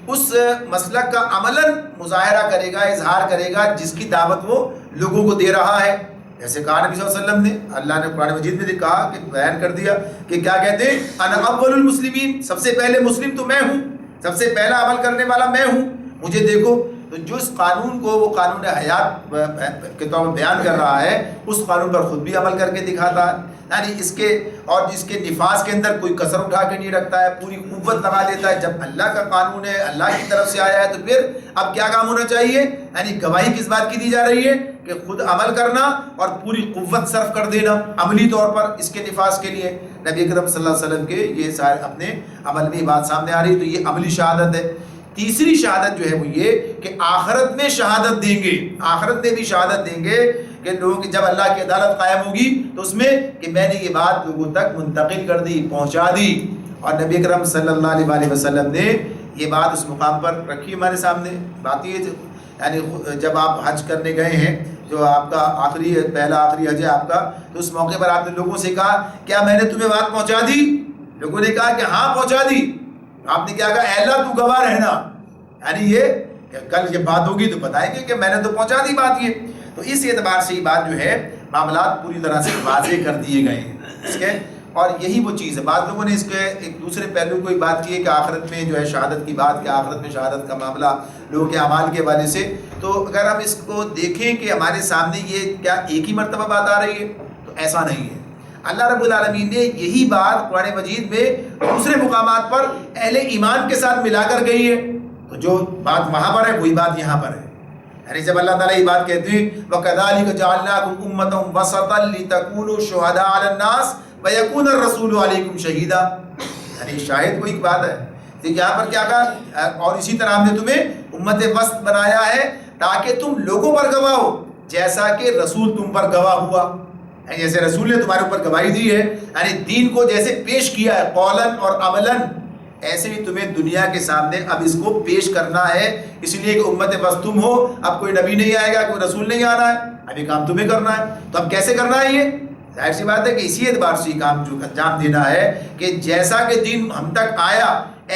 اس مسلک کا عملاً مظاہرہ کرے گا، اظہار کرے گا جس کی دعوت وہ لوگوں کو دے رہا ہے. جیسے کہا نبی صلی اللہ علیہ وسلم نے، اللہ نے قرآن مجید میں کہا کہ بیان کر دیا کہ کیا کہتے ہیں، انا اول المسلمین، سب سے پہلے مسلم تو میں ہوں، سب سے پہلا عمل کرنے والا میں ہوں، مجھے دیکھو. تو جو اس قانون کو وہ قانون حیات کے طور پر بیان کر رہا ہے، اس قانون پر خود بھی عمل کر کے دکھاتا ہے. یعنی اس کے اور جس کے نفاذ کے اندر کوئی کسر اٹھا کے نہیں رکھتا ہے، پوری قوت لگا دیتا ہے. جب اللہ کا قانون ہے، اللہ کی طرف سے آیا ہے، تو پھر اب کیا کام ہونا چاہیے؟ یعنی گواہی کس بات کی دی جا رہی ہے کہ خود عمل کرنا اور پوری قوت صرف کر دینا عملی طور پر اس کے نفاذ کے لیے. نبی اکرم صلی اللہ علیہ وسلم کے یہ سارے اپنے عمل میں بات سامنے آ رہی ہے. تو یہ عملی شہادت ہے. تیسری شہادت جو ہے وہ یہ کہ آخرت میں شہادت دیں گے، آخرت میں بھی شہادت دیں گے کہ لوگوں کی جب اللہ کی عدالت قائم ہوگی تو اس میں کہ میں نے یہ بات لوگوں تک منتقل کر دی، پہنچا دی. اور نبی اکرم صلی اللہ علیہ وسلم نے یہ بات اس مقام پر رکھی ہمارے سامنے. بات یہ یعنی جب آپ حج کرنے گئے ہیں، جو آپ کا پہلا آخری حج ہے آپ کا، تو اس موقع پر آپ نے لوگوں سے کہا کیا میں نے تمہیں بات پہنچا دی؟ لوگوں نے کہا کہ ہاں پہنچا دی. آپ نے کیا کہا؟ اے اللہ تو گواہ رہنا. یعنی یہ کہ کل یہ بات ہوگی تو بتائیں گے کہ میں نے تو پہنچا دی بات. یہ تو اس اعتبار سے یہ بات جو ہے معاملات پوری طرح سے واضح کر دیے گئے ہیں اس کے. اور یہی وہ چیز ہے. بعض لوگوں نے اس کے ایک دوسرے پہلو کو بات کی ہے کہ آخرت میں جو ہے شہادت کی بات، کہ آخرت میں شہادت کا معاملہ لوگوں کے اعمال کے حوالے سے. تو اگر ہم اس کو دیکھیں کہ ہمارے سامنے یہ کیا ایک ہی مرتبہ بات آ رہی ہے، تو ایسا نہیں ہے. اللہ رب العالمین نے یہی بات قرآن مجید میں دوسرے مقامات پر اہل ایمان کے ساتھ ملا کر گئی ہے. تو جو بات وہاں پر ہے وہی بات یہاں پر ہے. یعنی جب اللہ تعالیٰ یہ بات کہتے ہیں وَكَذَلِكَ جَعَلْنَاكُمْ أُمَّةً وَسَطًا لِتَكُونُوا شُهَدَاءَ عَلَى النَّاسِ وَيَكُونَ الرَّسُولُ عَلَيْكُمْ شَهِيدًا. یعنی شاہد کوئی بات ہے. یہاں پر کیا کہا؟ اور اسی طرح ہم نے تمہیں امت وسط بنایا ہے تاکہ تم لوگوں پر گواہ ہو جیسا کہ رسول تم پر گواہ ہوا. جیسے رسول نے تمہارے اوپر گواہی دی ہے، یعنی دین کو جیسے پیش کیا ہے قولاً اور عملاً، ایسے ہی تمہیں دنیا کے سامنے اب اس کو پیش کرنا ہے. اس لیے کہ امت وسط تم ہو، اب کوئی نبی نہیں آئے گا، کوئی رسول نہیں آنا ہے، ابھی کام تمہیں کرنا ہے. تو اب کیسے کرنا ہے؟ یہ ظاہر سی بات ہے کہ اسی اعتبار سے یہ کام جو انجام دینا ہے کہ جیسا کہ دین ہم تک آیا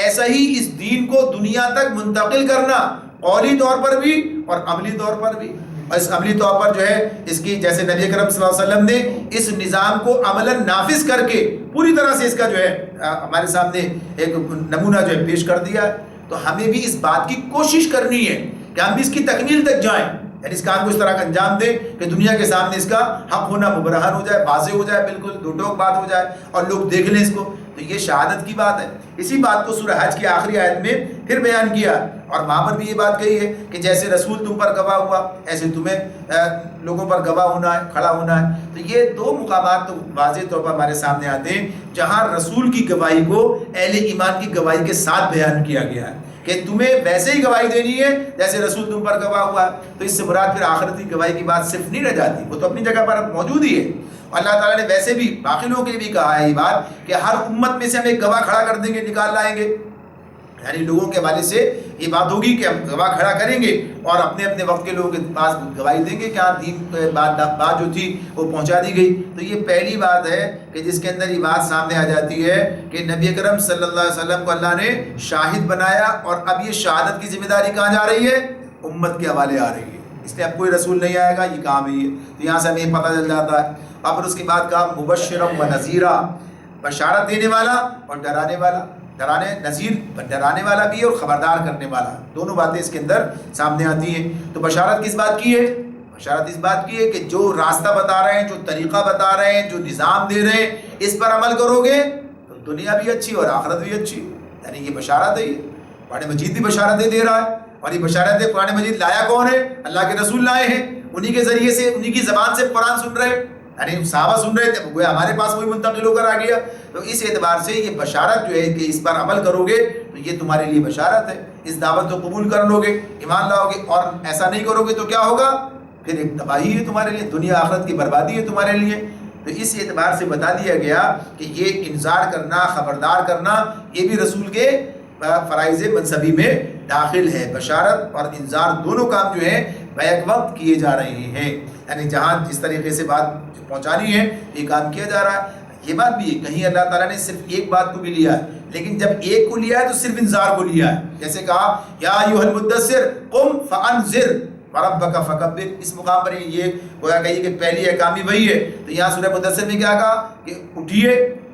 ایسا ہی اس دین کو دنیا تک منتقل کرنا، قولی طور پر بھی اور عملی طور پر بھی. اس عملی طور پر جو ہے اس کی جیسے نبی اکرم صلی اللہ علیہ وسلم نے اس نظام کو عملاً نافذ کر کے پوری طرح سے اس کا جو ہے ہمارے سامنے ایک نمونہ جو ہے پیش کر دیا. تو ہمیں بھی اس بات کی کوشش کرنی ہے کہ ہم بھی اس کی تکمیل تک جائیں، یعنی اس کام کو اس طرح کا انجام دیں کہ دنیا کے سامنے اس کا حق ہونا مبرہن ہو جائے، واضح ہو جائے، بالکل دو ٹوک بات ہو جائے اور لوگ دیکھ لیں اس کو. تو یہ شہادت کی بات ہے. اسی بات کو سورہ حج کی آخری آیت میں پھر بیان کیا اور وہاں پر بھی یہ بات کہی ہے کہ جیسے رسول تم پر گواہ ہوا ایسے تمہیں لوگوں پر گواہ ہونا ہے، کھڑا ہونا ہے. تو یہ دو مقامات تو واضح طور پر ہمارے سامنے آتے ہیں جہاں رسول کی گواہی کو اہل ایمان کی گواہی کے ساتھ بیان کیا گیا ہے کہ تمہیں ویسے ہی گواہی دینی ہے جیسے رسول تم پر گواہ ہوا. تو اس سے مراد پھر آخرت کی گواہی کی بات صرف نہیں رہ جاتی، وہ تو اپنی جگہ پر موجود ہی ہے. اللہ تعالیٰ نے ویسے بھی باقی لوگوں کے لیے بھی کہا ہے یہ بات کہ ہر امت میں سے ہم ایک گواہ کھڑا کر دیں گے، نکال لائیں گے. یعنی لوگوں کے حوالے سے یہ بات ہوگی کہ ہم گواہ کھڑا کریں گے اور اپنے اپنے وقت کے لوگوں کے پاس گواہی دیں گے کہ ہاں دین بات جو تھی وہ پہنچا دی گئی. تو یہ پہلی بات ہے کہ جس کے اندر یہ بات سامنے آ جاتی ہے کہ نبی اکرم صلی اللہ علیہ وسلم کو اللہ نے شاہد بنایا اور اب یہ شہادت کی ذمہ داری کہاں جا رہی ہے؟ امت کے حوالے آ رہی ہے. اس لیے اب کوئی رسول نہیں آئے گا، یہ کام ہی ہے. تو یہاں سے ہمیں یہ پتہ چل جاتا ہے. اور پھر اس کے بعد کہا مبشرا و نذیرا، بشارت دینے والا اور ڈرانے والا. ڈرانے والا بھی ہے اور خبردار کرنے والا، دونوں باتیں اس کے اندر سامنے آتی ہیں. تو بشارت کس بات کی ہے؟ بشارت اس بات کی ہے کہ جو راستہ بتا رہے ہیں، جو طریقہ بتا رہے ہیں، جو نظام دے رہے ہیں، اس پر عمل کرو گے تو دنیا بھی اچھی اور آخرت بھی اچھی. یعنی یہ بشارت ہے. قرآن مجید بھی بشارتیں دے رہا ہے اور یہ بشارتیں قرآن مجید لایا کون ہے؟ اللہ کے رسول لائے ہیں. انہی کے ذریعے سے انہی کی زبان سے قرآن سن رہے، یعنی صحابہ سن رہے تھے، گویا ہمارے پاس وہی منتقل ہو کر آ گیا. تو اس اعتبار سے یہ بشارت جو ہے کہ اس پر عمل کرو گے تو یہ تمہارے لیے بشارت ہے، اس دعوت کو قبول کر لو گے، ایمان لاؤ گے، اور ایسا نہیں کرو گے تو کیا ہوگا؟ پھر ایک تباہی ہے تمہارے لیے، دنیا آخرت کی بربادی ہے تمہارے لیے. تو اس اعتبار سے بتا دیا گیا کہ یہ انذار کرنا، خبردار کرنا، یہ بھی رسول کے فرائض منصبی میں داخل ہے. بشارت اور انذار دونوں کام جو ہیں بیک وقت کیے جا رہے ہیں، یعنی جہاں جس طریقے سے بات پہنچانی ہے یہ کام کیا جا رہا ہے. یہ بات بھی ہے، کہیں اللہ تعالیٰ نے صرف ایک بات کو بھی لیا ہے، لیکن جب ایک کو لیا ہے تو صرف انذار کو لیا ہے. جیسے کہا یا ایھا المدثر قم فانذر وربک فکبر، اس مقام پر یہ گویا کہیے کہ پہلی احکامی وہی ہے. تو یہاں سورہ مدثر میں کیا کہا کہ اٹھیے،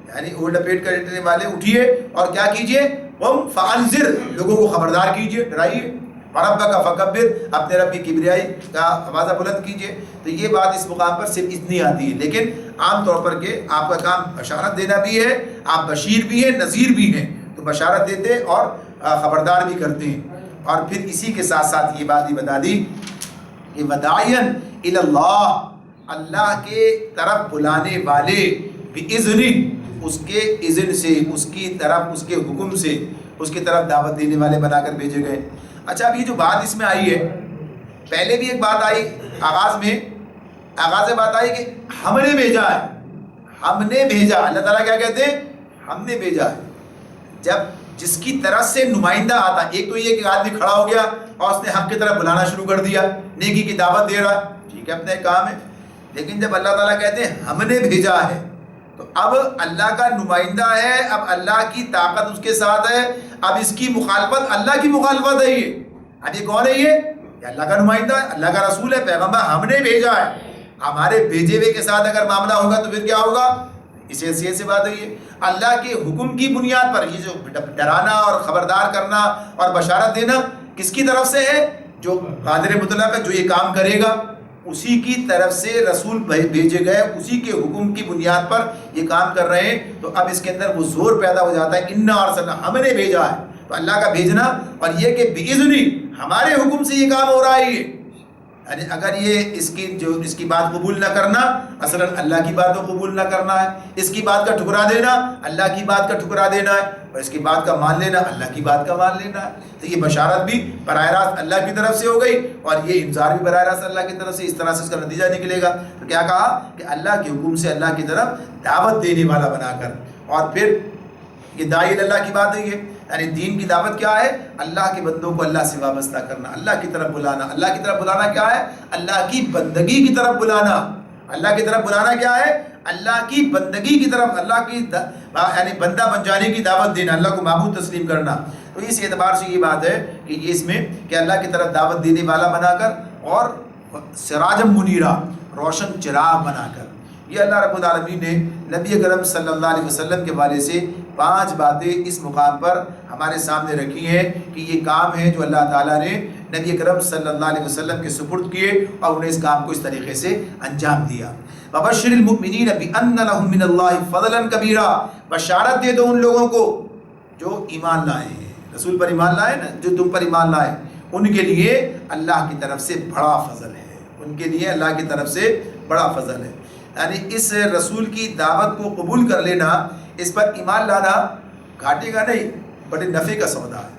یعنی اوڑھ لپیٹ کر لیٹنے والے اٹھیے اور کیا کیجئے؟ قم فانذر، لوگوں کو خبردار کیجئے، ڈرائیے. وربک فکبر، اپنے رب کی کبریائی کا آوازہ بلند کیجئے. تو یہ بات اس مقام پر صرف اتنی آتی ہے، لیکن عام طور پر کہ آپ کا کام بشارت دینا بھی ہے، آپ بشیر بھی ہیں، نذیر بھی ہیں. تو بشارت دیتے اور خبردار بھی کرتے ہیں. اور پھر اسی کے ساتھ ساتھ یہ بات بھی بتا دی کہ وداعیا الی اللہ، اللہ کے طرف بلانے والے، باذن، اس کے اذن سے، اس کی طرف، اس کے حکم سے، اس کی طرف دعوت دینے والے بنا کر بھیجے گئے. اچھا، اب یہ جو بات اس میں آئی ہے، پہلے بھی ایک بات آئی آغاز بات آئی کہ ہم نے بھیجا ہے، ہم نے بھیجا. اللہ تعالیٰ کیا کہتے ہیں؟ ہم نے بھیجا ہے. جب جس کی طرف سے نمائندہ آتا، ایک تو یہ کہ آدمی کھڑا ہو گیا اور اس نے حق کی طرف بلانا شروع کر دیا، نیکی کی دعوت دے رہا، ٹھیک ہے، اپنا ایک کام ہے. لیکن جب اللہ تعالیٰ کہتے ہیں ہم نے بھیجا ہے، تو اب اللہ کا نمائندہ ہے، اب اللہ کی طاقت اس کے ساتھ ہے، اب اس کی مخالفت اللہ کی مخالفت ہے. اب یہ کون ہے؟ یہ اللہ کا نمائندہ ہے، اللہ کا رسول ہے، پیغمبر ہم نے بھیجا ہے. ہمارے بھیجے ہوئے کے ساتھ اگر معاملہ ہوگا تو پھر کیا ہوگا؟ اس حیثیت سے بات ہے یہ اللہ کے حکم کی بنیاد پر یہ جو ڈرانا اور خبردار کرنا اور بشارت دینا کس کی طرف سے ہے؟ جو قادر مطلق ہے، جو یہ کام کرے گا اسی کی طرف سے رسول بھیجے گئے، اسی کے حکم کی بنیاد پر یہ کام کر رہے ہیں. تو اب اس کے اندر وہ زور پیدا ہو جاتا ہے، انا ارسلنا، ہم نے بھیجا ہے. تو اللہ کا بھیجنا اور یہ کہ باذنی، ہمارے حکم سے یہ کام ہو رہا ہے. یعنی اگر یہ اس کی بات قبول نہ کرنا، اصلا اللہ کی بات کو قبول نہ کرنا ہے، اس کی بات کا ٹھکرا دینا اللہ کی بات کا ٹھکرا دینا ہے، اور اس کی بات کا مان لینا اللہ کی بات کا مان لینا ہے. تو یہ بشارت بھی براہ راست اللہ کی طرف سے ہو گئی اور یہ انذار بھی براہ راست اللہ کی طرف سے. اس طرح سے اس کا نتیجہ نکلے گا. تو کیا کہا کہ اللہ کے حکم سے اللہ کی طرف دعوت دینے والا بنا کر. اور پھر یہ داعی اللہ کی بات ہے، یہ یعنی دین کی دعوت کیا ہے؟ اللہ کے بندوں کو اللہ سے وابستہ کرنا، اللہ کی طرف بلانا. اللہ کی طرف بلانا کیا ہے؟ اللہ کی بندگی کی طرف بلانا. اللہ کی طرف بلانا کیا ہے؟ اللہ کی بندگی کی طرف، اللہ کی یعنی بندہ بن جانے کی دعوت دینا، اللہ کو معبود تسلیم کرنا. تو اس اعتبار سے یہ بات ہے کہ یہ اس میں کہ اللہ کی طرف دعوت دینے والا بنا کر اور سراجم منیرا، روشن چراغ بنا کر. یہ اللہ رب العالمین نے نبی اکرم صلی اللہ علیہ وسلم کے حوالے سے 5 باتیں اس مقام پر ہمارے سامنے رکھی ہیں کہ یہ کام ہے جو اللہ تعالیٰ نے نبی اکرم صلی اللہ علیہ وسلم کے سپرد کیے اور انہیں اس کام کو اس طریقے سے انجام دیا. وَبَشِّرِ الْمُؤْمِنِينَ بِأَنَّ لَهُم مِّنَ اللَّهِ فَضْلًا كَبِيرًا، بشارت دے دو ان لوگوں کو جو ایمان لائے ہیں، رسول پر ایمان لائے نا، جو تم پر ایمان لائے، ان کے لیے اللہ کی طرف سے بڑا فضل ہے، ان کے لیے اللہ کی طرف سے بڑا فضل ہے. یعنی اس رسول کی دعوت کو قبول کر لینا، اس پر ایمان لانا گھاٹے کا نہیں، بڑے نفع کا سودا ہے،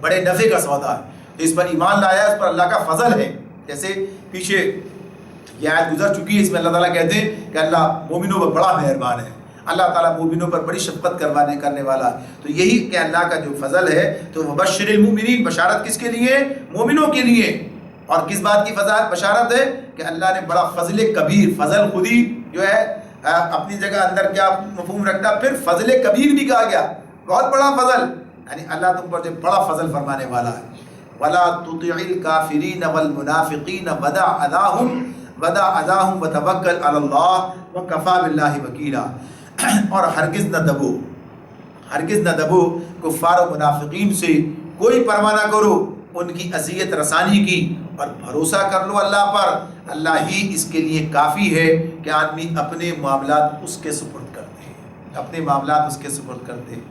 بڑے نفع کا سودا ہے. اس پر ایمان لایا، اس پر اللہ کا فضل ہے. جیسے پیچھے یہ آیت گزر چکی ہے، اس میں اللہ تعالیٰ کہتے ہیں کہ اللہ مومنوں پر بڑا مہربان ہے، اللہ تعالیٰ مومنوں پر بڑی شفقت کرنے والا. تو یہی کہ اللہ کا جو فضل ہے. تو مبشر المؤمنین، بشارت کس کے لیے؟ مومنوں کے لیے. اور کس بات کی بشارت ہے؟ کہ اللہ نے بڑا فضل کبیر، فضل خودی جو ہے اپنی جگہ اندر کیا مفہوم رکھتا، پھر فضل کبیر بھی کہا گیا، بہت بڑا فضل. یعنی اللہ تم پر جو بڑا فضل فرمانے والا ہے. وَلَا تُطِعِ الْكَافِرِينَ وَالْمُنَافِقِينَ وَدَعْ أَذَاهُمْ وَتَوَكَّلْ عَلَى اللَّهِ وَكَفَى بِاللَّهِ وَكِيلًا. اور ہرگز نہ دبو کفار و منافقین سے، کوئی پرواہ نہ کرو ان کی اذیت رسانی کی، اور بھروسہ کر لو اللہ پر. اللہ ہی اس کے لیے کافی ہے کہ آدمی اپنے معاملات اس کے سپرد کرتے ہیں، اپنے معاملات اس کے سپرد کرتے ہیں.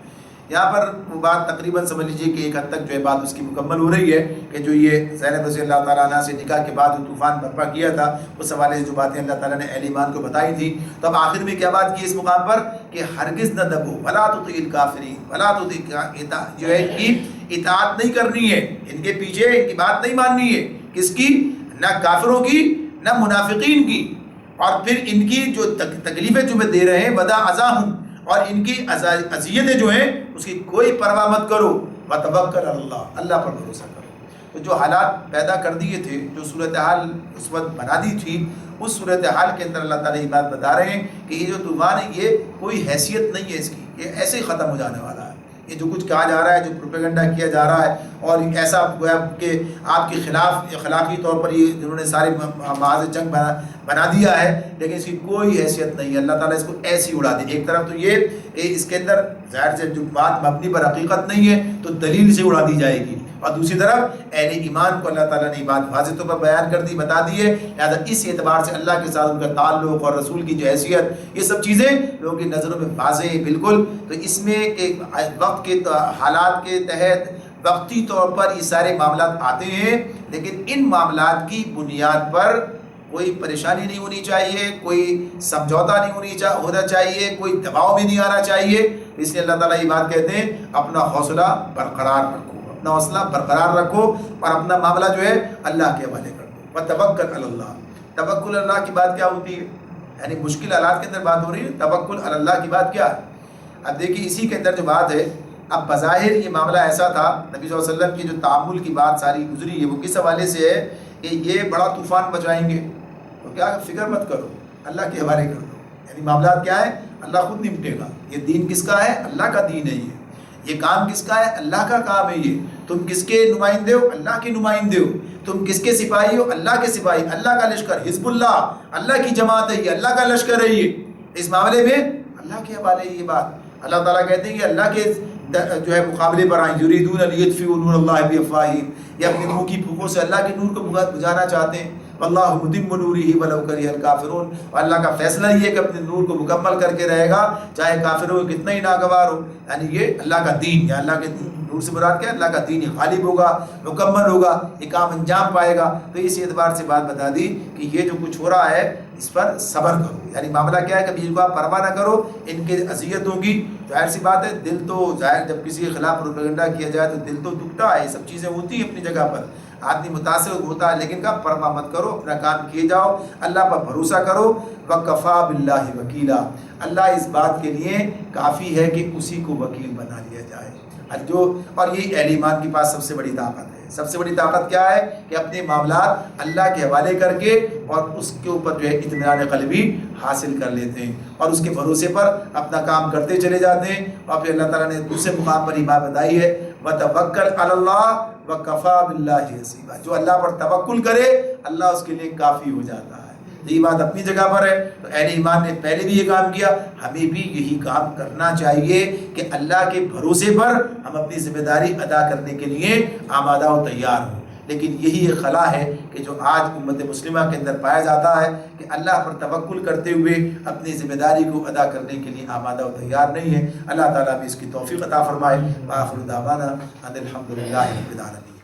یہاں پر وہ بات تقریباً سمجھ لیجیے کہ ایک حد تک جو ہے بات اس کی مکمل ہو رہی ہے کہ جو یہ زینب رضی اللہ تعالیٰ عنہ سے نکاح کے بعد جو طوفان برپا کیا تھا اس حوالے سے جو باتیں اللہ تعالیٰ نے اہل ایمان کو بتائی تھی. تو اب آخر میں کیا بات کی اس مقام پر کہ ہرگز نہ دبو ولا تطع الکافرین ولا تطع جو ہے کہ اطاعت نہیں کرنی ہے ان کے پیچھے، ان کی بات نہیں ماننی ہے. کس کی؟ نہ کافروں کی نہ منافقین کی. اور پھر ان کی جو تکلیفیں جو میں دے رہے ہیں ودا ازاہم، اور ان کی اذیتیں جو ہیں اس کی کوئی پرواہ مت کرو. وتوکل علی اللہ، اللہ پر بھروسہ کرو. تو جو حالات پیدا کر دیے تھے، جو صورتحال اس وقت بنا دی تھی، اس صورتحال کے اندر اللہ تعالیٰ یہ بات بتا رہے ہیں کہ یہ جو طوفان ہے یہ کوئی حیثیت نہیں ہے اس کی، یہ ایسے ہی ختم ہو جانے والا ہے. یہ جو کچھ کہا جا رہا ہے، جو پروپیگنڈا کیا جا رہا ہے، اور ایسا گویا کہ آپ کے خلاف اخلاقی طور پر یہ جنہوں نے سارے محاذ جنگ بنا دیا ہے، لیکن اس کی کوئی حیثیت نہیں ہے. اللہ تعالیٰ اس کو ایسی اڑا دے. ایک طرف تو یہ کہ اس کے اندر ظاہر سے جو بات مبنی پر حقیقت نہیں ہے تو دلیل سے اڑا دی جائے گی، اور دوسری طرف اہل ایمان کو اللہ تعالیٰ نے یہ بات واضح طور پر بیان کر دی، بتا دی ہے. لہٰذا اس اعتبار سے اللہ کے ساتھ ان کا تعلق اور رسول کی جو حیثیت، یہ سب چیزیں لوگوں کی نظروں میں واضح ہیں بالکل. تو اس میں ایک وقت کے حالات کے تحت وقتی طور پر یہ سارے معاملات آتے ہیں، لیکن ان معاملات کی بنیاد پر کوئی پریشانی نہیں ہونی چاہیے، کوئی سمجھوتا نہیں ہونا چاہیے، کوئی دباؤ بھی نہیں آنا چاہیے. اس لیے اللہ تعالیٰ یہ بات کہتے ہیں اپنا حوصلہ برقرار رکھو، اپنا حوصلہ برقرار رکھو اور اپنا معاملہ جو ہے اللہ کے حوالے کر دو. وتوکل علی اللہ. توکل اللہ کی بات کیا ہوتی ہے؟ یعنی مشکل حالات کے اندر بات ہو رہی ہے، توکل علی اللہ کی بات کیا ہے؟ اب دیکھیے اسی کے اندر جو بات ہے، اب بظاہر یہ معاملہ ایسا تھا، نبی صلی اللہ علیہ وسلم کی جو تعامل کی بات ساری گزری ہے وہ کس حوالے سے ہے کہ یہ بڑا طوفان بچائیں گے، تو کیا فکر مت کرو، اللہ کے حوالے کر دو. یعنی معاملات کیا ہے؟ اللہ خود نمٹے گا. یہ دین کس کا ہے؟ اللہ کا دین ہے. یہ کام کس کا ہے؟ اللہ کا کام ہے. یہ تم کس کے نمائندے ہو؟ اللہ کے نمائندے ہو. تم کس کے سپاہی ہو؟ اللہ کے سپاہی. اللہ کا لشکر حزب اللہ، اللہ کی جماعت ہے، یہ اللہ کا لشکر ہے. یہ اس معاملے میں اللہ کے حوالے یہ بات. اللہ تعالیٰ کہتے ہیں کہ اللہ کے جو ہے مقابلے پر آئیں. یریدون لیطفئوا نور اللہ بافواہہم، یہ اپنے منہ کی پھوکوں سے اللہ کے نور کو بجھانا چاہتے ہیں. واللہ متم نورہ ولو کرہ الکافرون، اور اللہ کا فیصلہ یہ ہے کہ اپنے نور کو مکمل کر کے رہے گا چاہے کافروں کو کتنا ہی ناگوار ہو. یعنی یہ اللہ کا دین، یا اللہ کے نور سے مراد کیا ہے؟ اللہ کا دین غالب ہوگا، مکمل ہوگا، یہ کام انجام پائے گا. تو اس اعتبار سے بات بتا دی کہ یہ جو کچھ ہو رہا ہے اس پر صبر کرو. یعنی معاملہ کیا ہے کہ ابھی آپ پرواہ نہ کرو ان کے اذیتوں کی. ظاہر سی بات ہے دل تو ظاہر جب کسی کے خلاف پروپیگنڈا کیا جائے تو دل تو دکھتا ہے، یہ سب چیزیں ہوتی ہیں اپنی جگہ پر، آدمی متاثر ہوتا ہے، لیکن کا پرواہ مت کرو، اپنا کام کیے جاؤ، اللہ پر بھروسہ کرو. وکفا باللہ وکیلا، اللہ اس بات کے لیے کافی ہے کہ اسی کو وکیل بنا لیا جائے. اور یہ اہل ایمان کے پاس سب سے بڑی طاقت ہے. سب سے بڑی طاقت کیا ہے کہ اپنے معاملات اللہ کے حوالے کر کے اور اس کے اوپر جو ہے اطمینان قلبی حاصل کر لیتے ہیں اور اس کے بھروسے پر اپنا کام کرتے چلے جاتے ہیں. اور پھر اللہ تعالیٰ نے دوسرے مقام پر یہ بات بتائی ہے وتوکل علی اللہ وکفا باللہ حسیبا، جو اللہ پر توکل کرے اللہ اس کے لیے کافی ہو جاتا ہے. یہ بات اپنی جگہ پر ہے. تو اہل ایمان نے پہلے بھی یہ کام کیا، ہمیں بھی یہی کام کرنا چاہیے کہ اللہ کے بھروسے پر ہم اپنی ذمہ داری ادا کرنے کے لیے آمادہ و تیار ہوں. لیکن یہی ایک خلا ہے کہ جو آج امت مسلمہ کے اندر پایا جاتا ہے کہ اللہ پر توکل کرتے ہوئے اپنی ذمہ داری کو ادا کرنے کے لیے آمادہ و تیار نہیں ہے. اللہ تعالیٰ بھی اس کی توفیق عطا فرمائے. وآخر دعوانا ان الحمد للہ رب العالمین.